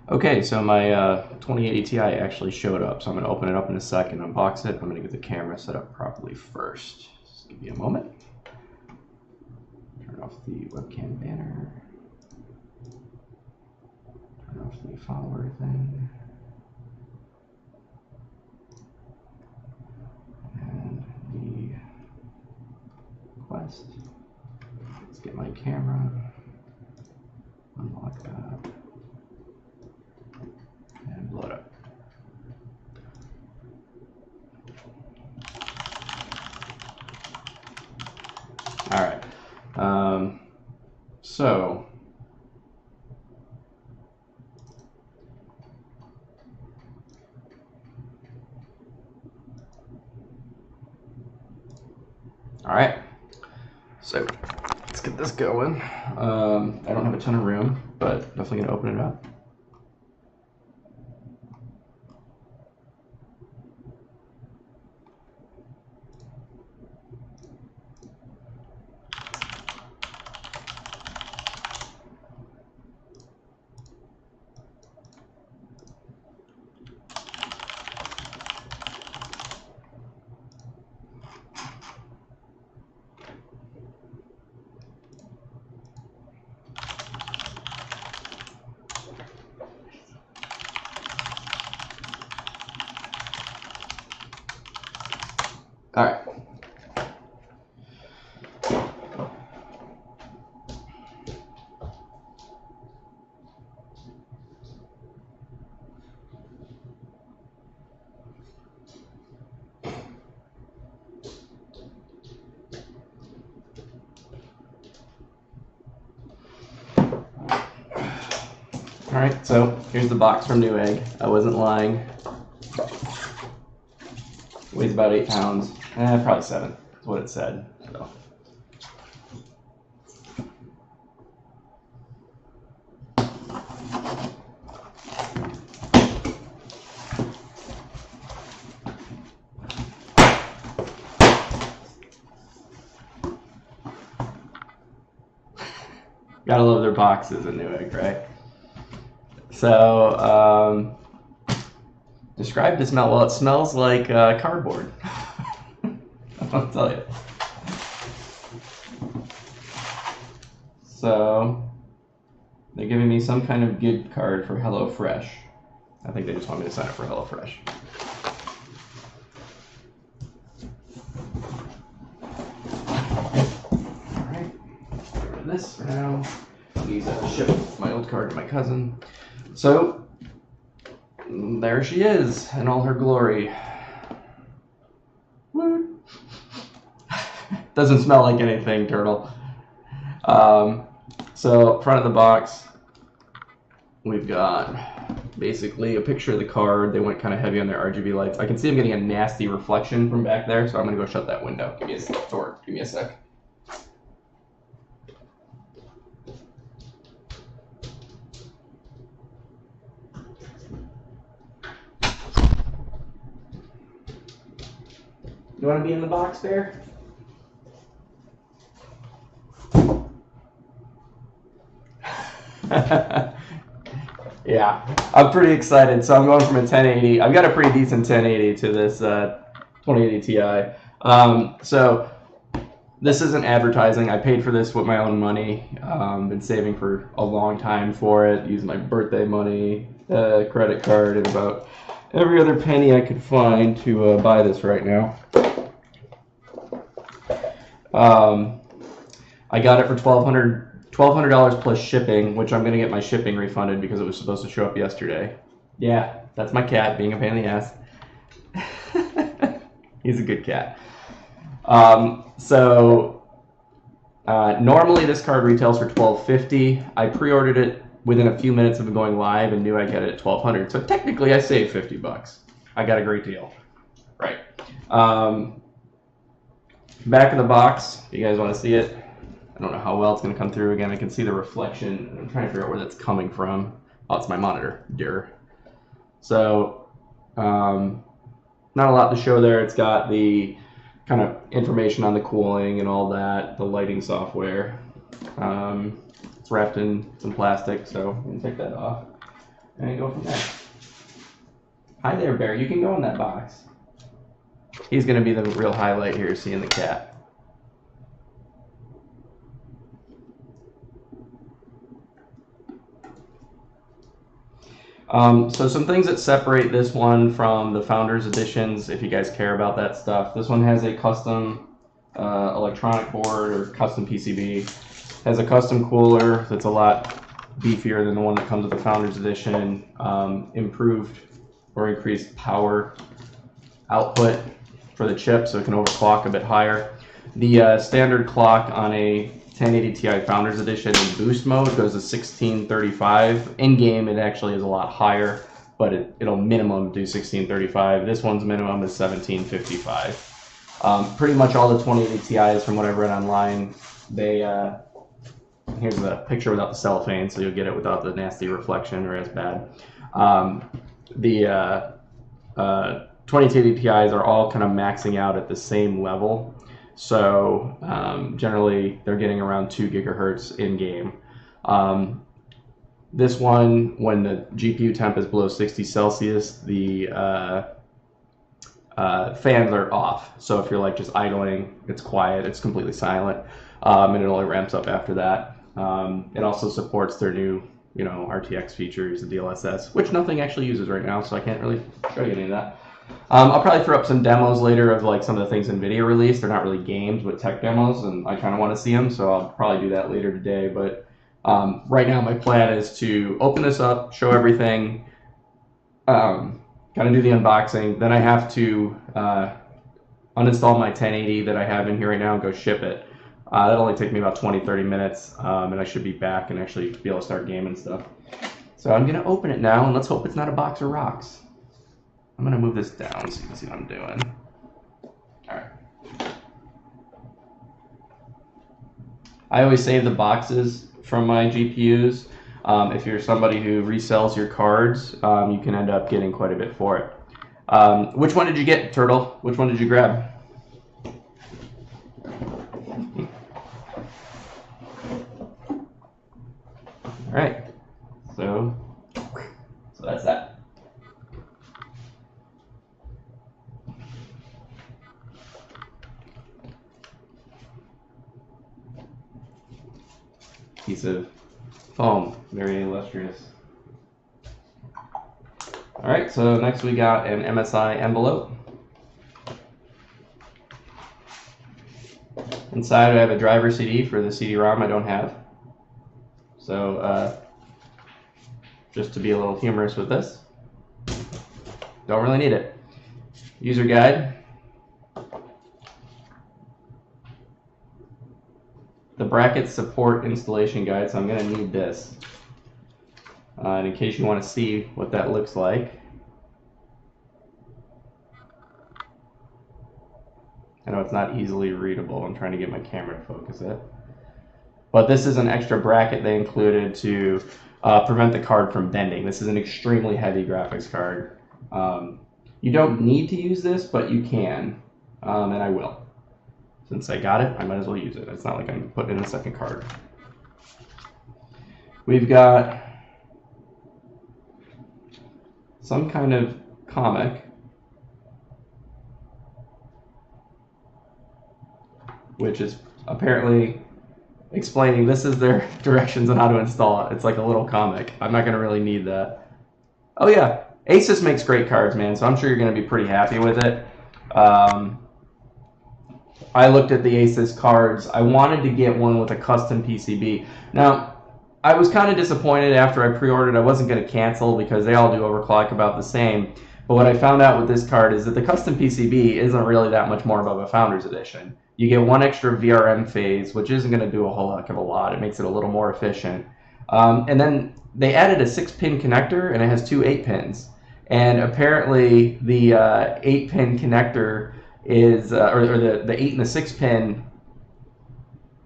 Okay, so my 2080 Ti actually showed up, so I'm going to open it up in a second, unbox it. I'm going to get the camera set up properly first. Just give me a moment. Turn off the webcam banner. Turn off the follower thing. And the quest. Let's get my camera. Unlock that. And load up. All right. So all right. So let's get this going. I don't have a ton of room, but definitely gonna open it up. All right. All right, so here's the box from Newegg. I wasn't lying. Weighs about 8 pounds. Probably 7 is what it said. So. Gotta love their boxes in Newegg, right? So, describe the smell. Well, it smells like cardboard. I'll tell you. So, they're giving me some kind of gift card for HelloFresh. I think they just want me to sign up for HelloFresh. All right, get rid of this for now. I'll use that to ship my old card to my cousin. So, there she is in all her glory. Woo. Doesn't smell like anything, Turtle. So, front of the box, we've got basically a picture of the card. They went kind of heavy on their RGB lights. I can see I'm getting a nasty reflection from back there, so I'm going to go shut that window. Give me a sec, Tor. Give me a sec. You want to be in the box there? Yeah, I'm pretty excited. So I'm going from a 1080. I've got a pretty decent 1080 to this 2080 Ti. So this isn't advertising. I paid for this with my own money. Been saving for a long time for it. Using my birthday money, credit card, and about every other penny I could find to buy this right now. I got it for $1,200 plus shipping, which I'm going to get my shipping refunded because it was supposed to show up yesterday. Yeah, that's my cat being a pain in the ass. He's a good cat. Normally this card retails for $1,250. I pre-ordered it within a few minutes of it going live and knew I'd get it at $1,200. So technically I saved $50. I got a great deal. Right. Back of the box, if you guys want to see it. I don't know how well it's going to come through. Again, I can see the reflection. I'm trying to figure out where that's coming from. Oh, it's my monitor. Dear. So, not a lot to show there. It's got the kind of information on the cooling and all that, the lighting software. It's wrapped in some plastic, so I'm going to take that off. and go from there. Hi there, Bear. You can go in that box. He's going to be the real highlight here, seeing the cat. So some things that separate this one from the Founders Editions, if you guys care about that stuff. This one has a custom electronic board or custom PCB. Has a custom cooler that's a lot beefier than the one that comes with the Founders Edition. Improved or increased power output for the chip, so it can overclock a bit higher. The standard clock on a 1080 Ti Founders Edition in boost mode goes to 1635. In game, it actually is a lot higher, but it'll minimum do 1635. This one's minimum is 1755. Pretty much all the 2080 Ti's, from what I've read online, they here's the picture without the cellophane, so you'll get it without the nasty reflection or as bad. The 2080 Ti's are all kind of maxing out at the same level. So generally they're getting around 2 gigahertz in game. This one, when the GPU temp is below 60 Celsius, the fans are off. So if you're like just idling, it's quiet, it's completely silent, and it only ramps up after that. It also supports their new, RTX features, the DLSS, which nothing actually uses right now, so I can't really show you any of that. I'll probably throw up some demos later of like some of the things Nvidia released. They're not really games, but tech demos, and I kind of want to see them, so I'll probably do that later today. But right now my plan is to open this up, show everything, kind of do the unboxing. Then I have to uninstall my 1080 that I have in here right now and go ship it. That'll only take me about 20-30 minutes, and I should be back and actually be able to start gaming stuff. So I'm going to open it now, and let's hope it's not a box of rocks. I'm going to move this down so you can see what I'm doing. All right. I always save the boxes from my GPUs. If you're somebody who resells your cards, you can end up getting quite a bit for it. Which one did you get, Turtle? Which one did you grab? All right. So that's that. Piece of foam, very illustrious. All right, so next we got an MSI envelope. Inside I have a driver CD for the CD-ROM I don't have. So just to be a little humorous with this, don't really need it. User guide. The brackets support installation guide, so I'm going to need this. And in case you want to see what that looks like. I know it's not easily readable. I'm trying to get my camera to focus it. But this is an extra bracket they included to prevent the card from bending. This is an extremely heavy graphics card. You don't need to use this, but you can, and I will. Since I got it, I might as well use it. It's not like I'm putting in a second card. We've got some kind of comic, which is apparently explaining this is their directions on how to install it. It's like a little comic. I'm not going to really need that. Oh yeah, Asus makes great cards, man, so I'm sure you're going to be pretty happy with it. I looked at the Asus cards. I wanted to get one with a custom PCB. Now, I was kind of disappointed after I pre-ordered. I wasn't going to cancel because they all do overclock about the same. But what I found out with this card is that the custom PCB isn't really that much more above a Founders Edition. You get one extra VRM phase, which isn't going to do a whole heck of a lot. It makes it a little more efficient. And then they added a 6-pin connector, and it has 2 8-pins. And apparently the 8-pin connector is, or the 8 and the 6-pin,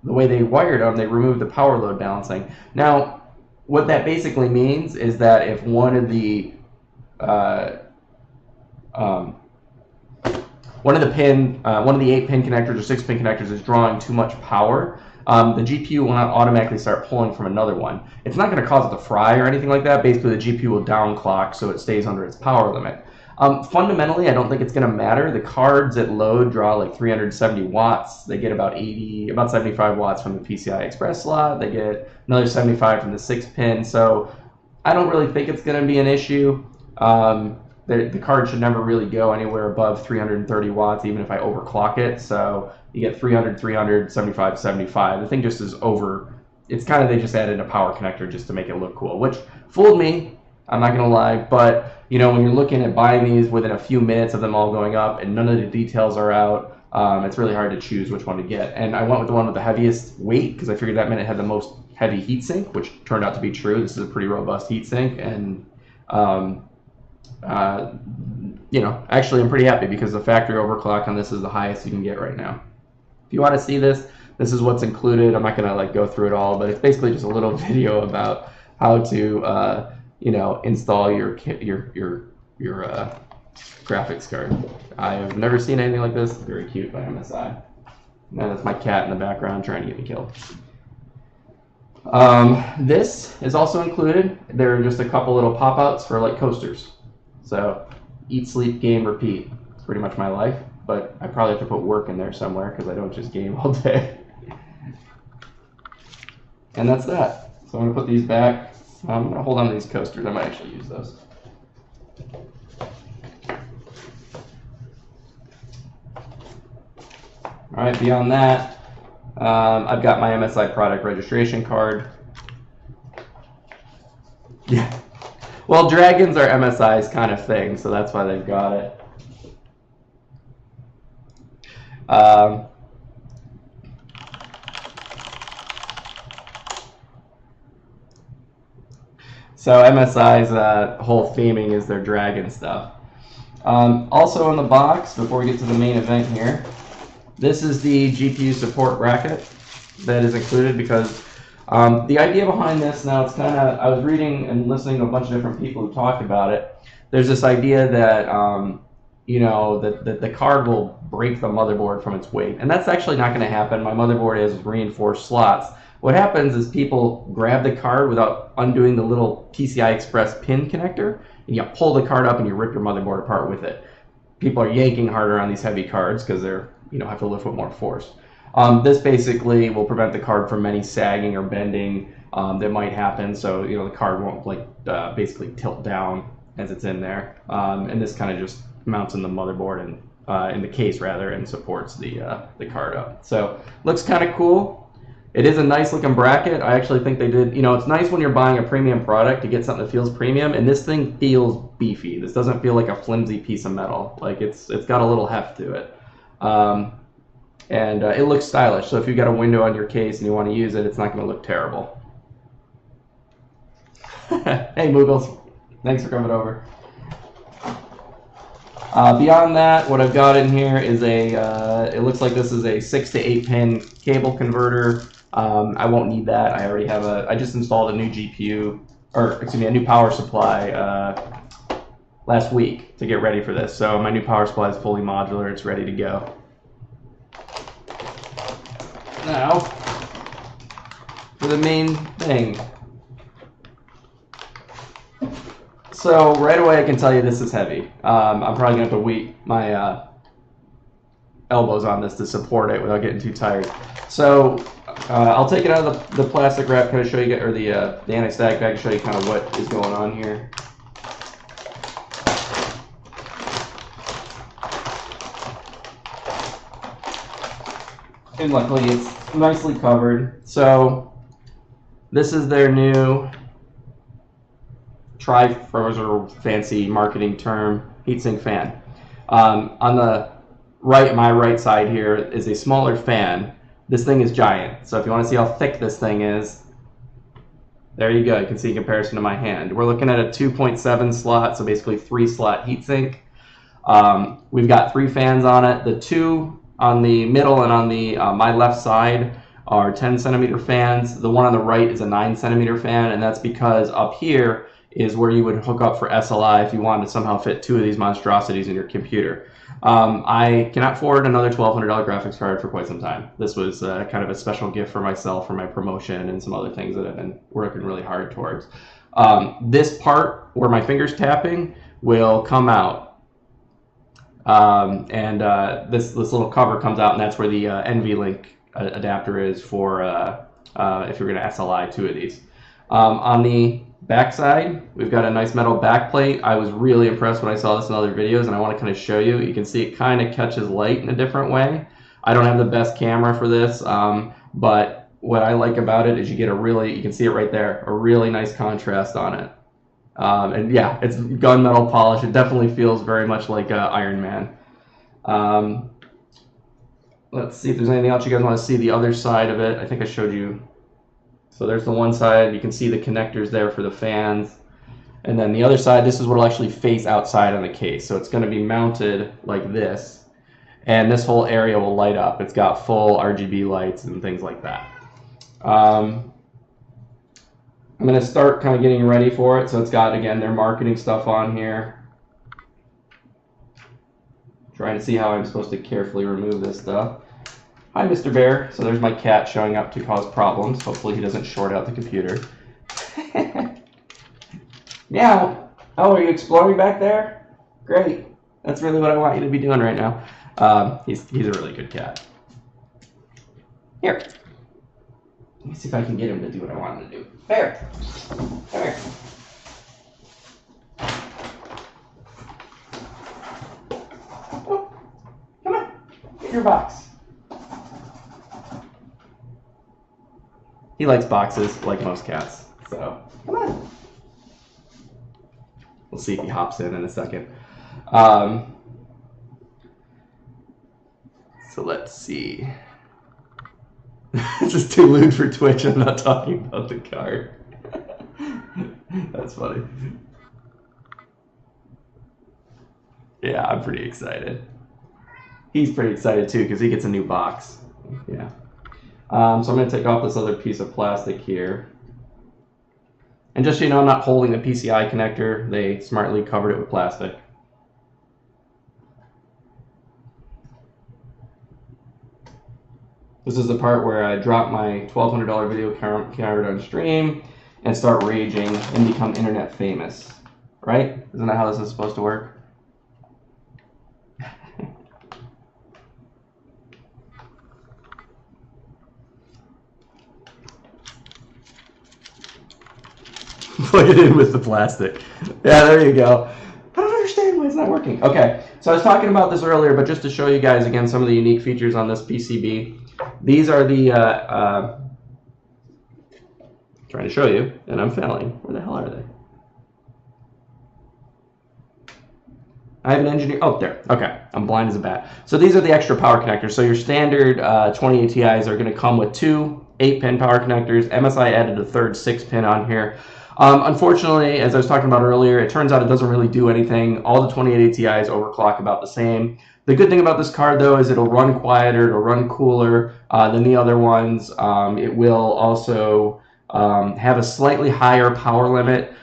the way they wired them, they removed the power load balancing. Now, what that basically means is that if one of the 8-pin connectors or 6-pin connectors is drawing too much power, the GPU will not automatically start pulling from another one. It's not going to cause it to fry or anything like that. Basically, the GPU will downclock so it stays under its power limit. Fundamentally, I don't think it's going to matter. The cards at load draw like 370 watts. They get about 75 watts from the PCI Express slot. They get another 75 from the 6-pin. So I don't really think it's going to be an issue. The card should never really go anywhere above 330 watts, even if I overclock it. So you get 300, 300, 75, 75. The thing just is over. It's kind of, they just added a power connector just to make it look cool, which fooled me. I'm not going to lie. But, you know, when you're looking at buying these within a few minutes of them all going up and none of the details are out, it's really hard to choose which one to get. And I went with the one with the heaviest weight because I figured that meant it had the most heavy heatsink, which turned out to be true. This is a pretty robust heatsink. And, you know, actually I'm pretty happy because the factory overclock on this is the highest you can get right now. If you want to see this, this is what's included. I'm not going to like go through it all, but it's basically just a little video about how to, you know, install your graphics card. I have never seen anything like this. Very cute by MSI. Now that's my cat in the background trying to get me killed. This is also included. There are just a couple little pop-outs for like coasters. So eat, sleep, game, repeat. It's pretty much my life, but I probably have to put work in there somewhere because I don't just game all day. And that's that. So I'm going to put these back. I'm going to hold on to these coasters. I might actually use those. All right, beyond that, I've got my MSI Product Registration card. Yeah. Well, dragons are MSI's kind of thing, so that's why they've got it. So MSI's whole theming is their dragon stuff. Also in the box, before we get to the main event here, this is the GPU support bracket that is included because the idea behind this, now it's kind of, I was reading and listening to a bunch of different people who talked about it. There's this idea that, you know, that the card will break the motherboard from its weight. And that's actually not going to happen. My motherboard has reinforced slots. What happens is people grab the card without undoing the little PCI Express pin connector, and you pull the card up and you rip your motherboard apart with it. People are yanking harder on these heavy cards because they're, you know, have to lift with more force. This basically will prevent the card from any sagging or bending that might happen. So, you know, the card won't like basically tilt down as it's in there. And this kind of just mounts in the motherboard and in the case rather, and supports the card up. So looks kind of cool. It is a nice looking bracket. I actually think they did, you know, it's nice when you're buying a premium product to get something that feels premium, and this thing feels beefy. This doesn't feel like a flimsy piece of metal. Like it's got a little heft to it. And it looks stylish, so if you've got a window on your case and you want to use it, it's not going to look terrible. Hey Moogles, thanks for coming over. Beyond that, what I've got in here is a, it looks like this is a 6 to 8 pin cable converter. I won't need that. I already have I just installed a new GPU, or excuse me, a new power supply last week to get ready for this. So my new power supply is fully modular. It's ready to go. Now, for the main thing. So right away I can tell you this is heavy. I'm probably going to have to weight my elbows on this to support it without getting too tired. So I'll take it out of the plastic wrap, kind of show you, or the anti-static bag, show you kind of what is going on here. And luckily it's nicely covered. So this is their new tri-frozer, fancy marketing term, heatsink fan. On the right, my right side here is a smaller fan. This thing is giant. So if you want to see how thick this thing is, there you go. You can see in comparison to my hand. We're looking at a 2.7 slot, so basically 3 slot heatsink. We've got 3 fans on it. The 2 on the middle and on the my left side are 10 centimeter fans. The one on the right is a 9 centimeter fan, and that's because up here is where you would hook up for SLI if you wanted to somehow fit 2 of these monstrosities in your computer. I cannot afford another $1,200 graphics card for quite some time. This was kind of a special gift for myself for my promotion and some other things that I've been working really hard towards. This part where my finger's tapping will come out. This little cover comes out, and that's where the NVLink adapter is for if you're going to SLI 2 of these. On the back side, we've got a nice metal backplate. I was really impressed when I saw this in other videos, and I want to kind of show you. You can see it kind of catches light in a different way. I don't have the best camera for this, but what I like about it is you get you can see it right there, a really nice contrast on it. And yeah, it's gunmetal polish. It definitely feels very much like Iron Man. Let's see if there's anything else you guys want to see the other side of it. I think I showed you. So there's the one side. You can see the connectors there for the fans. And then the other side, this is what will actually face outside on the case. So it's going to be mounted like this. And this whole area will light up. It's got full RGB lights and things like that. I'm going to start kind of getting ready for it. So it's got, again, their marketing stuff on here. Trying to see how I'm supposed to carefully remove this stuff. Hi, Mr. Bear. So there's my cat showing up to cause problems. Hopefully he doesn't short out the computer. Meow. Oh, are you exploring back there? Great. That's really what I want you to be doing right now. He's a really good cat. Here. Let me see if I can get him to do what I want him to do. Bear. Come here. Oh, come on. Get your box. He likes boxes like most cats, so come on. We'll see if he hops in a second. So let's see. This is too lewd for Twitch. I'm not talking about the card. That's funny. Yeah, I'm pretty excited. He's pretty excited too because he gets a new box. Yeah. So I'm going to take off this other piece of plastic here. And just so you know, I'm not holding the PCI connector. They smartly covered it with plastic. This is the part where I drop my $1,200 video card on stream and start raging and become internet famous. Right? Isn't that how this is supposed to work? Plug it in with the plastic. Yeah, there you go. I don't understand why it's not working. Okay, so I was talking about this earlier, but just to show you guys again some of the unique features on this PCB. These are the trying to show you, and I'm failing. Where the hell are they? I have an engineer. Oh, there. Okay, I'm blind as a bat. So these are the extra power connectors. So your standard 2080 Ti's are going to come with two 8-pin power connectors. MSI added a third 6-pin on here. Unfortunately, as I was talking about earlier, it turns out it doesn't really do anything. All the 2080 Ti's overclock about the same. The good thing about this card, though, is it'll run quieter, it'll run cooler than the other ones. It will also have a slightly higher power limit.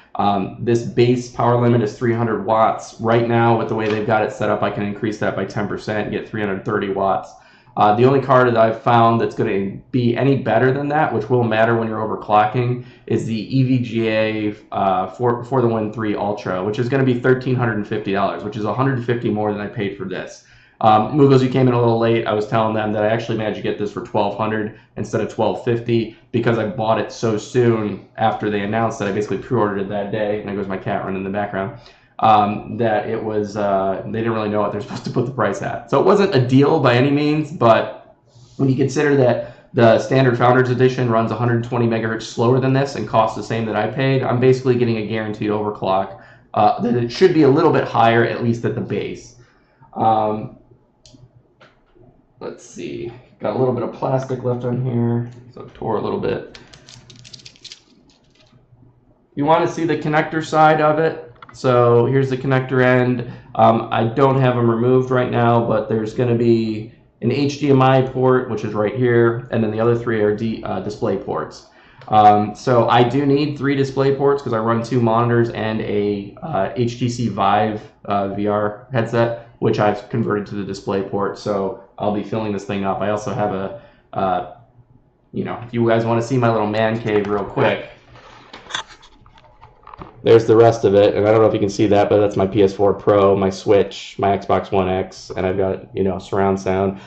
This base power limit is 300 watts. Right now, with the way they've got it set up, I can increase that by 10% and get 330 watts. The only card that I've found that's going to be any better than that, which will matter when you're overclocking, is the EVGA for the Win 3 Ultra, which is going to be $1,350, which is $150 more than I paid for this. Mugos, you came in a little late. I was telling them that I actually managed to get this for $1,200 instead of $1,250 because I bought it so soon after they announced that I basically pre-ordered it that day. And there goes my cat running in the background. That it was, they didn't really know what they're supposed to put the price at. So it wasn't a deal by any means, but when you consider that the standard Founders Edition runs 120 megahertz slower than this and costs the same that I paid, I'm basically getting a guaranteed overclock that it should be a little bit higher, at least at the base. Let's see, got a little bit of plastic left on here, so I tore a little bit. You want to see the connector side of it. So here's the connector end. I don't have them removed right now, but there's going to be an HDMI port, which is right here, and then the other three are display ports. So I do need 3 display ports because I run 2 monitors and a HTC Vive VR headset. which I've converted to the display port. So I'll be filling this thing up. I also have a, you know, if you guys want to see my little man cave real quick, there's the rest of it. And I don't know if you can see that, but that's my PS4 Pro, my Switch, my Xbox One X, and I've got, you know, surround sound.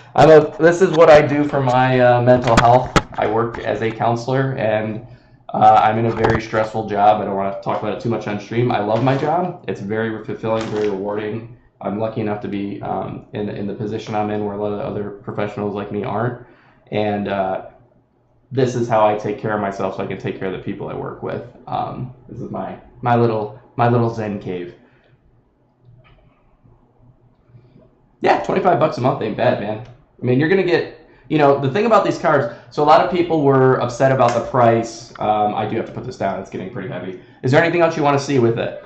This is what I do for my mental health. I work as a counselor, and I'm in a very stressful job. I don't want to talk about it too much on stream. I love my job. It's very fulfilling, very rewarding. I'm lucky enough to be in the position I'm in where a lot of other professionals like me aren't. And this is how I take care of myself so I can take care of the people I work with. This is my little Zen cave. Yeah, $25 a month ain't bad, man. I mean, you're gonna get, you know, the thing about these cards. So a lot of people were upset about the price. I do have to put this down. It's getting pretty heavy. Is there anything else you want to see with it?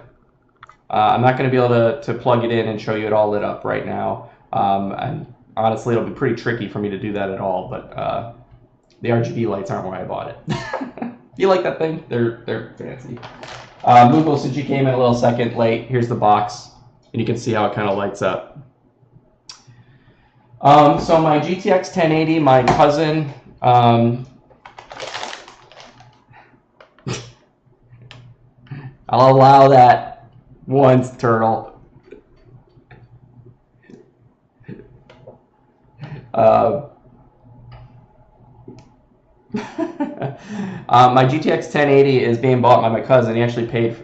I'm not going to be able to plug it in and show you it all lit up right now. And honestly, it'll be pretty tricky for me to do that at all. But the RGB lights aren't why I bought it. You like that thing? They're fancy. Moogle, since you came in a little second late, here's the box, and you can see how it kind of lights up. So my GTX 1080, my cousin, I'll allow that once, Turtle. My GTX 1080 is being bought by my cousin. He actually paid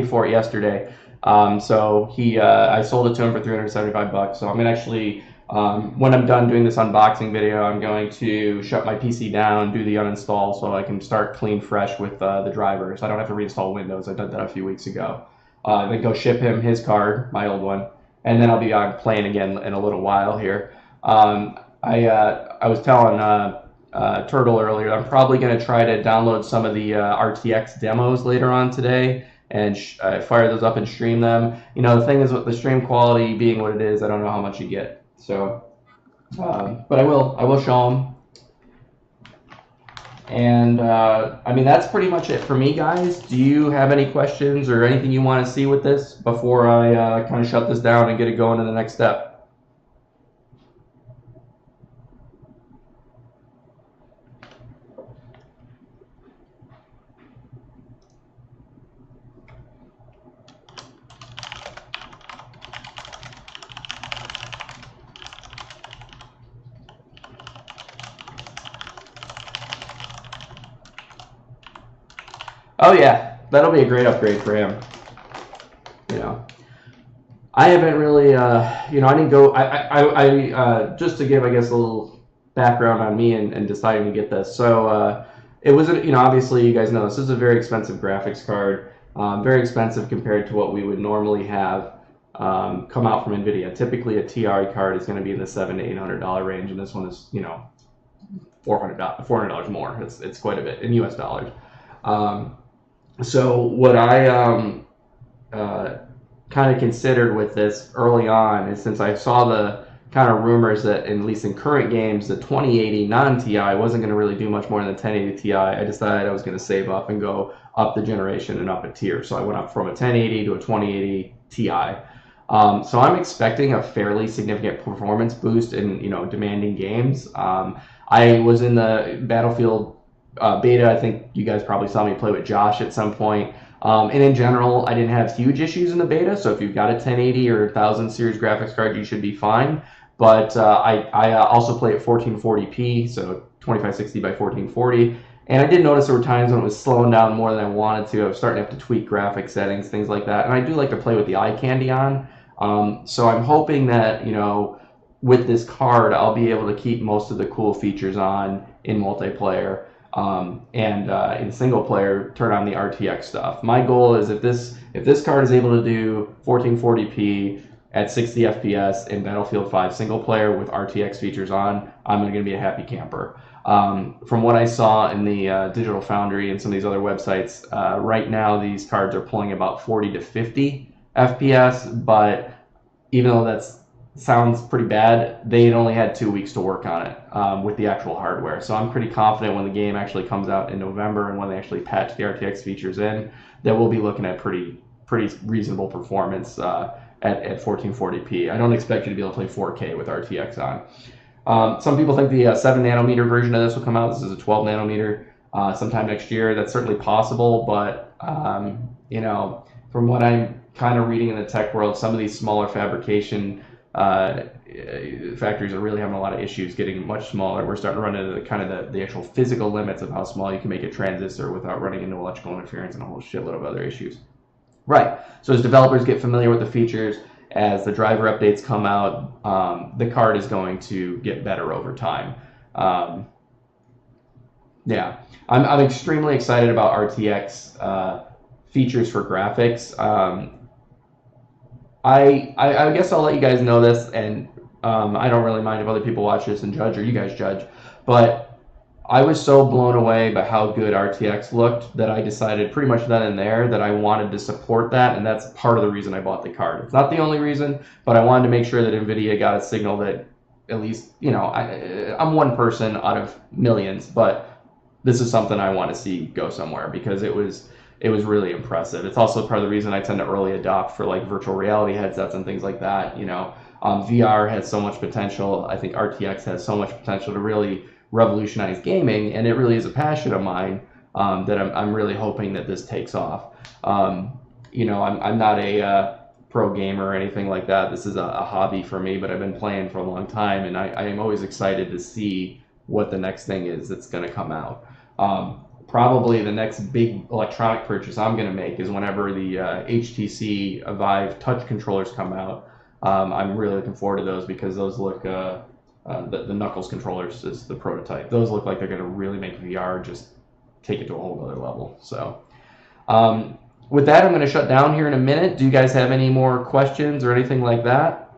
for it yesterday. So I sold it to him for $375. So I'm gonna actually, when I'm done doing this unboxing video, I'm going to shut my PC down, do the uninstall, so I can start clean, fresh with the drivers. I don't have to reinstall Windows. I did that a few weeks ago. Then go ship him his card, my old one, and then I'll be playing again in a little while here. I was telling Turtle earlier, I'm probably going to try to download some of the RTX demos later on today and fire those up and stream them. You know, the thing is, with the stream quality being what it is, I don't know how much you get. So, but I will show them. And I mean, that's pretty much it for me, guys. Do you have any questions or anything you want to see with this before I kind of shut this down and get it going to the next step? Oh yeah, that'll be a great upgrade for him. You know, I haven't really, you know, I didn't go. Just to give, I guess, a little background on me and deciding to get this. So it was, you know, obviously you guys know this is a very expensive graphics card, very expensive compared to what we would normally have come out from Nvidia. Typically, a TI card is going to be in the $700 to $800 range, and this one is, you know, $400 more. It's quite a bit in US dollars. So what I kind of considered with this early on is, since I saw the kind of rumors that, at least in current games, the 2080 non-TI wasn't going to really do much more than the 1080 Ti, I decided I was going to save up and go up the generation and up a tier. So I went up from a 1080 to a 2080 Ti. So I'm expecting a fairly significant performance boost in, you know, demanding games. I was in the Battlefield beta. I think you guys probably saw me play with Josh at some point. And in general, I didn't have huge issues in the beta. So if you've got a 1080 or 1000 series graphics card, you should be fine. But I also play at 1440p, so 2560 by 1440. And I did notice there were times when it was slowing down more than I wanted to. I was starting to have to tweak graphic settings, things like that. And I do like to play with the eye candy on. So I'm hoping that, you know, with this card, I'll be able to keep most of the cool features on in multiplayer. And in single player, turn on the RTX stuff. My goal is, if this card is able to do 1440p at 60 FPS in Battlefield 5 single player with RTX features on, I'm going to be a happy camper. From what I saw in the Digital Foundry and some of these other websites, right now these cards are pulling about 40 to 50 FPS, but even though that sounds pretty bad, they only had 2 weeks to work on it with the actual hardware. So I'm pretty confident when the game actually comes out in November and when they actually patch the RTX features in, that we'll be looking at pretty reasonable performance at 1440p. I don't expect you to be able to play 4K with RTX on. Some people think the 7 nanometer version of this will come out. This is a 12 nanometer sometime next year. That's certainly possible, but you know, from what I'm kind of reading in the tech world, some of these smaller fabrication factories are really having a lot of issues getting much smaller. We're starting to run into the actual physical limits of how small you can make a transistor without running into electrical interference and a whole shitload of other issues. Right. So as developers get familiar with the features, as the driver updates come out, the card is going to get better over time. Yeah, I'm extremely excited about RTX features for graphics. I guess I'll let you guys know this, and I don't really mind if other people watch this and judge, or you guys judge, but I was so blown away by how good RTX looked that I decided pretty much then and there that I wanted to support that, and that's part of the reason I bought the card. It's not the only reason, but I wanted to make sure that Nvidia got a signal that at least, you know, I'm one person out of millions, but this is something I want to see go somewhere because it was really impressive. It's also part of the reason I tend to early adopt for like virtual reality headsets and things like that. You know, VR has so much potential. I think RTX has so much potential to really revolutionize gaming, and it really is a passion of mine that I'm really hoping that this takes off. You know, I'm not a pro gamer or anything like that. This is a hobby for me, but I've been playing for a long time, and I am always excited to see what the next thing is that's going to come out. Probably the next big electronic purchase I'm going to make is whenever the HTC Vive touch controllers come out. I'm really looking forward to those because those look, the Knuckles controllers is the prototype. Those look like they're going to really make VR just take it to a whole other level. So with that, I'm going to shut down here in a minute. Do you guys have any more questions or anything like that?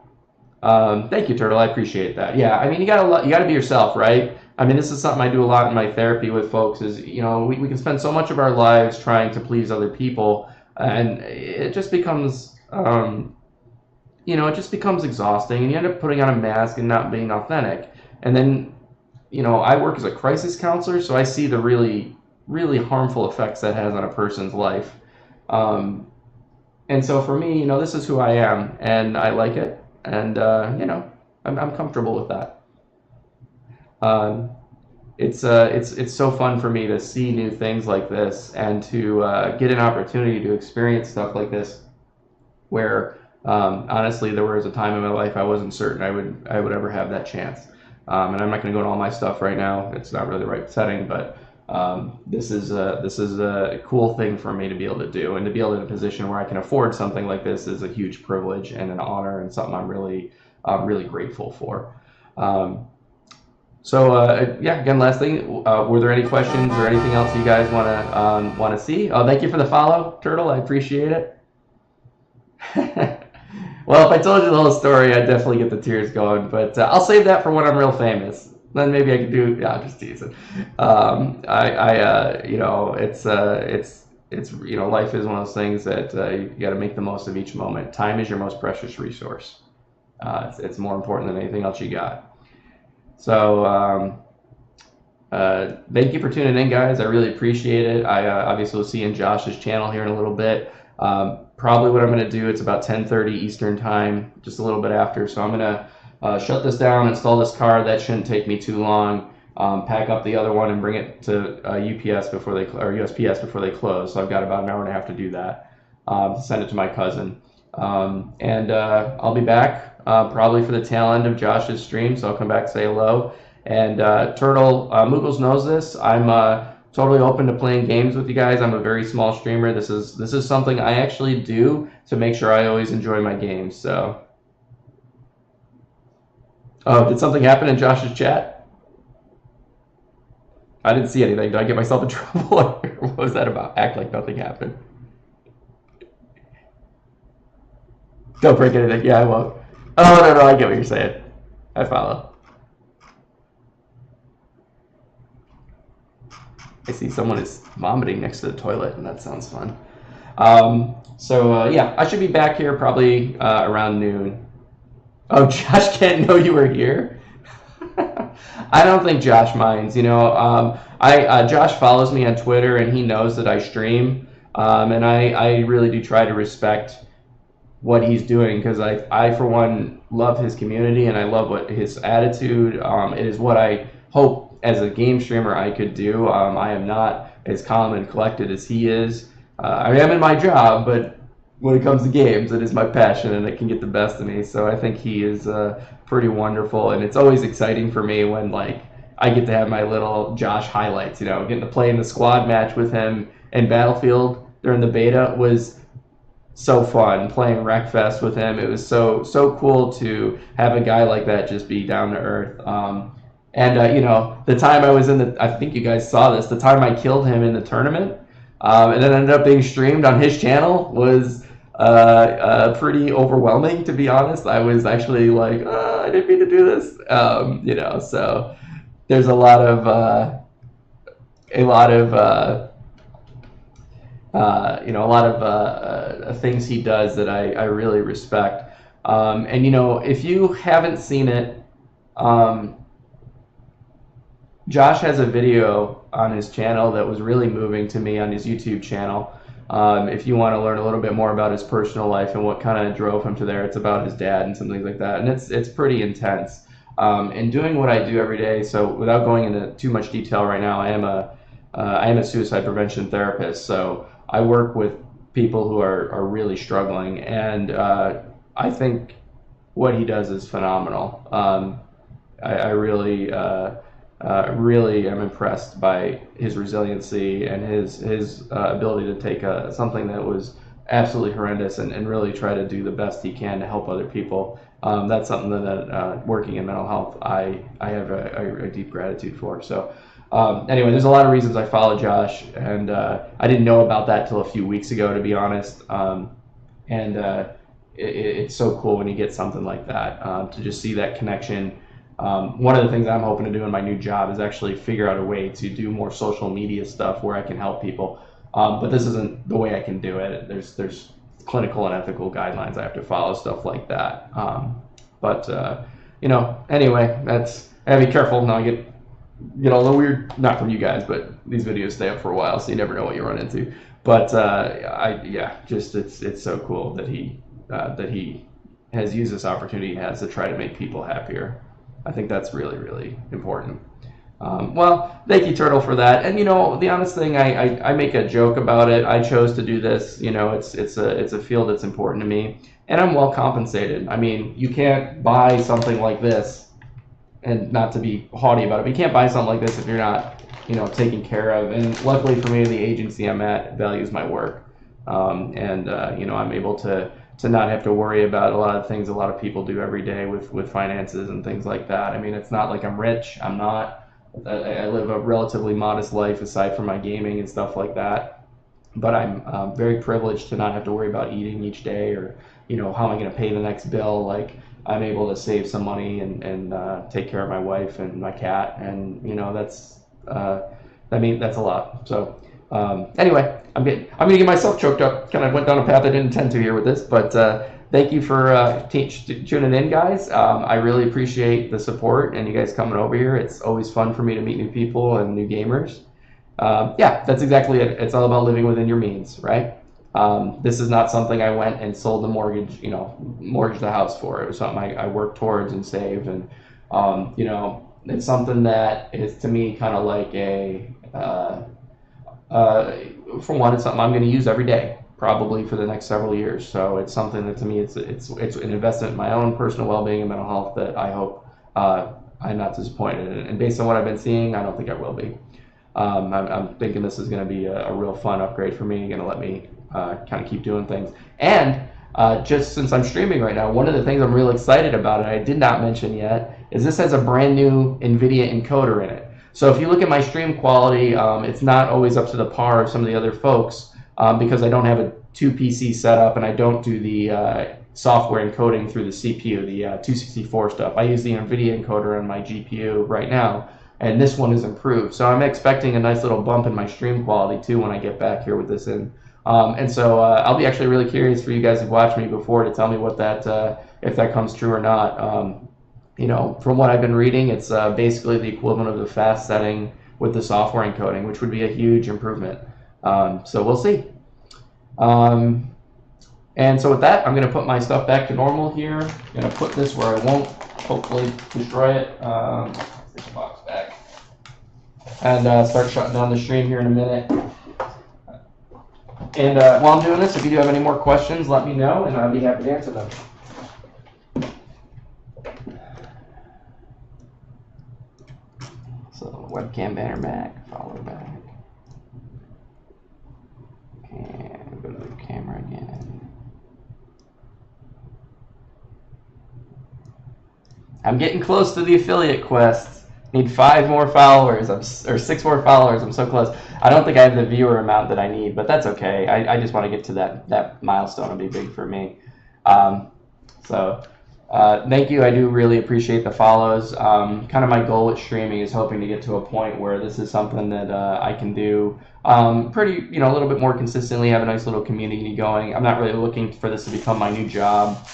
Thank you, Turtle. I appreciate that. Yeah, I mean, you gotta be yourself, right? I mean, this is something I do a lot in my therapy with folks is, you know, we can spend so much of our lives trying to please other people, and it just becomes, you know, it just becomes exhausting, and you end up putting on a mask and not being authentic. And then, you know, I work as a crisis counselor, so I see the really, really harmful effects that has on a person's life. And so for me, you know, this is who I am, and I like it, and, you know, I'm comfortable with that. It's so fun for me to see new things like this and to get an opportunity to experience stuff like this where honestly there was a time in my life I wasn't certain I would ever have that chance. And I'm not going to go into all my stuff right now. It's not really the right setting, but this is a cool thing for me to be able to do, and to be able to in a position where I can afford something like this is a huge privilege and an honor and something I'm really grateful for. So yeah, again, last thing, were there any questions or anything else you guys want to see? Oh, thank you for the follow, Turtle. I appreciate it. Well, if I told you the whole story, I'd definitely get the tears going, but I'll save that for when I'm real famous. Then maybe I could do, yeah, just teasing. You know, it's you know, life is one of those things that you got to make the most of each moment. Time is your most precious resource. It's more important than anything else you got. So thank you for tuning in, guys. I really appreciate it. I obviously will see you in Josh's channel here in a little bit. Probably what I'm going to do, it's about 10:30 Eastern time, just a little bit after. So I'm going to shut this down, install this card. That shouldn't take me too long. Pack up the other one and bring it to UPS before they or USPS before they close. So I've got about an hour and a half to do that. Send it to my cousin, and I'll be back probably for the tail end of Josh's stream. So I'll come back, say hello. And Turtle, Moogles knows this. I'm totally open to playing games with you guys. I'm a very small streamer. This is something I actually do to make sure I always enjoy my games. So, oh, did something happen in Josh's chat? I didn't see anything. Did I get myself in trouble? What was that about? Act like nothing happened. Don't break anything. Yeah, I won't. Oh, no, I get what you're saying. I follow. I see someone is vomiting next to the toilet, and that sounds fun. Yeah, I should be back here probably around noon. Oh, Josh can't know you were here? I don't think Josh minds. You know, Josh follows me on Twitter, and he knows that I stream. And I really do try to respect what he's doing, because I for one love his community and I love what his attitude. It is what I hope as a game streamer I could do. I am not as calm and collected as he is. I am in my job, but when it comes to games, it is my passion and it can get the best of me. So I think he is pretty wonderful, and it's always exciting for me when like I get to have my little Josh highlights. You know, getting to play in the squad match with him in Battlefield during the beta was so fun. Playing Wreckfest with him, it was so cool to have a guy like that just be down to earth. You know, the time I was in the, I think you guys saw this, the time I killed him in the tournament, and then ended up being streamed on his channel was pretty overwhelming, to be honest. I was actually like, oh, I didn't mean to do this, you know. So there's a lot of you know, a lot of things he does that I really respect. And you know, if you haven't seen it, Josh has a video on his channel that was really moving to me on his YouTube channel. If you want to learn a little bit more about his personal life and what kind of drove him to there, it's about his dad and some things like that, and it's pretty intense. And doing what I do every day, so without going into too much detail right now, I am a suicide prevention therapist. So I work with people who are really struggling, and I think what he does is phenomenal. I really really am impressed by his resiliency and his ability to take something that was absolutely horrendous and really try to do the best he can to help other people. That's something that working in mental health, I have a deep gratitude for. So anyway, there's a lot of reasons I follow Josh, and I didn't know about that till a few weeks ago, to be honest. It's so cool when you get something like that, to just see that connection. One of the things I'm hoping to do in my new job is actually figure out a way to do more social media stuff where I can help people. But this isn't the way I can do it. There's clinical and ethical guidelines I have to follow, stuff like that. You know, anyway, I gotta be careful. Now I get a little weird, not from you guys, but these videos stay up for a while, so you never know what you run into. But it's so cool that he has used this opportunity he has to try to make people happier. I think that's really, really important. Well, thank you, Turtle, for that. And you know, the honest thing, I make a joke about it. I chose to do this. You know, it's a field that's important to me, and I'm well compensated. I mean, you can't buy something like this, and not to be haughty about it, but you can't buy something like this if you're not, you know, taken care of. And luckily for me, the agency I'm at values my work, you know, I'm able to not have to worry about a lot of things a lot of people do every day with finances and things like that. I mean, it's not like I'm rich. I'm not. I live a relatively modest life aside from my gaming and stuff like that. But I'm very privileged to not have to worry about eating each day, or, you know, how am I going to pay the next bill. Like, I'm able to save some money and take care of my wife and my cat, and you know, that's a lot. So anyway, I'm gonna get myself choked up. Kind of went down a path I didn't intend to here with this, but thank you for tuning in, guys. I really appreciate the support and you guys coming over here. It's always fun for me to meet new people and new gamers. Yeah, that's exactly it. It's all about living within your means, right? This is not something I went and sold the mortgage, you know, mortgaged the house for. It was something I worked towards and saved, and you know, it's something that is to me kind of like for one, it's something I'm going to use every day, probably for the next several years. So it's something that to me, it's an investment in my own personal well-being and mental health that I hope I'm not disappointed in. And based on what I've been seeing, I don't think I will be. I'm thinking this is going to be a real fun upgrade for me, going to let me kind of keep doing things. And just since I'm streaming right now, one of the things I'm real excited about, and I did not mention yet, is this has a brand new Nvidia encoder in it. So if you look at my stream quality, it's not always up to the par of some of the other folks, because I don't have a 2 PC setup and I don't do the software encoding through the CPU, the 264 stuff. I use the Nvidia encoder on my GPU right now, and this one is improved. So I'm expecting a nice little bump in my stream quality too when I get back here with this in. And so I'll be actually really curious for you guys who've watched me before to tell me what that, if that comes true or not. You know, from what I've been reading, it's basically the equivalent of the fast setting with the software encoding, which would be a huge improvement. So we'll see. And so with that, I'm going to put my stuff back to normal here. I'm going to put this where I won't hopefully destroy it. This box back. And start shutting down the stream here in a minute. And while I'm doing this, if you do have any more questions, let me know, and I'll be happy to answer them. So webcam banner back, follow back. And go to the camera again. I'm getting close to the affiliate quest. Need 5 more followers, or 6 more followers. I'm so close. I don't think I have the viewer amount that I need, but that's okay. I just want to get to that milestone. It'll be big for me. Thank you. I do really appreciate the follows. Kind of my goal with streaming is hoping to get to a point where this is something that I can do pretty, a little bit more consistently, have a nice little community going. I'm not really looking for this to become my new job.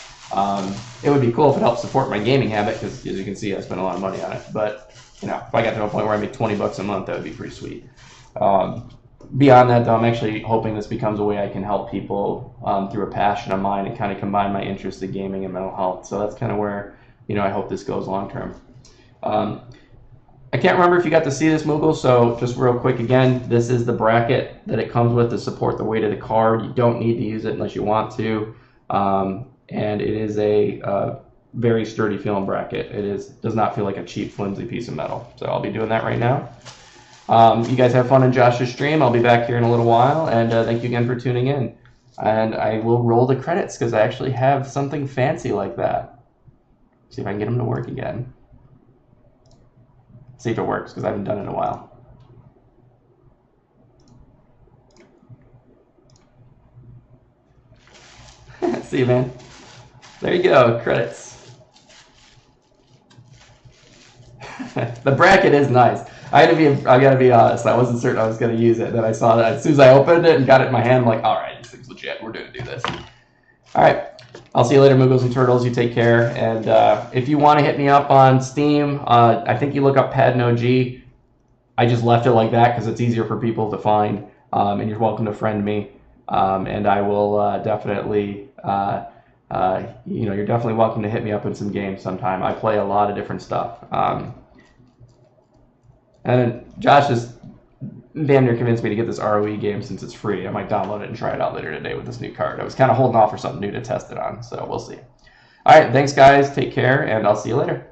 It would be cool if it helped support my gaming habit, because as you can see, I spend a lot of money on it. But if I got to a point where I make 20 bucks a month, that would be pretty sweet. Beyond that, though, I'm actually hoping this becomes a way I can help people through a passion of mine and kind of combine my interest in gaming and mental health. So that's kind of where, I hope this goes long term. I can't remember if you got to see this, Moogle, so just real quick again, this is the bracket that it comes with to support the weight of the card. You don't need to use it unless you want to. And it is a very sturdy feeling bracket. It does not feel like a cheap, flimsy piece of metal. So I'll be doing that right now. You guys have fun in Josh's stream. I'll be back here in a little while, and thank you again for tuning in. And I will roll the credits because I actually have something fancy like that. See if I can get them to work again. See if it works, because I haven't done it in a while. See you, man. There you go, credits. The bracket is nice. I gotta be honest. I wasn't certain I was gonna use it. Then I saw that as soon as I opened it and got it in my hand, I'm like, all right, this thing's legit. We're gonna do this. All right. I'll see you later, Moogles and Turtles. You take care. And if you want to hit me up on Steam, I think you look up PadNoG. I just left it like that because it's easier for people to find. And you're welcome to friend me. And I will definitely. You're definitely welcome to hit me up in some games sometime. I play a lot of different stuff. And Josh is damn near convinced me to get this ROE game since it's free. I might download it and try it out later today with this new card. I was kind of holding off for something new to test it on, so we'll see. All right, thanks guys. Take care, and I'll see you later.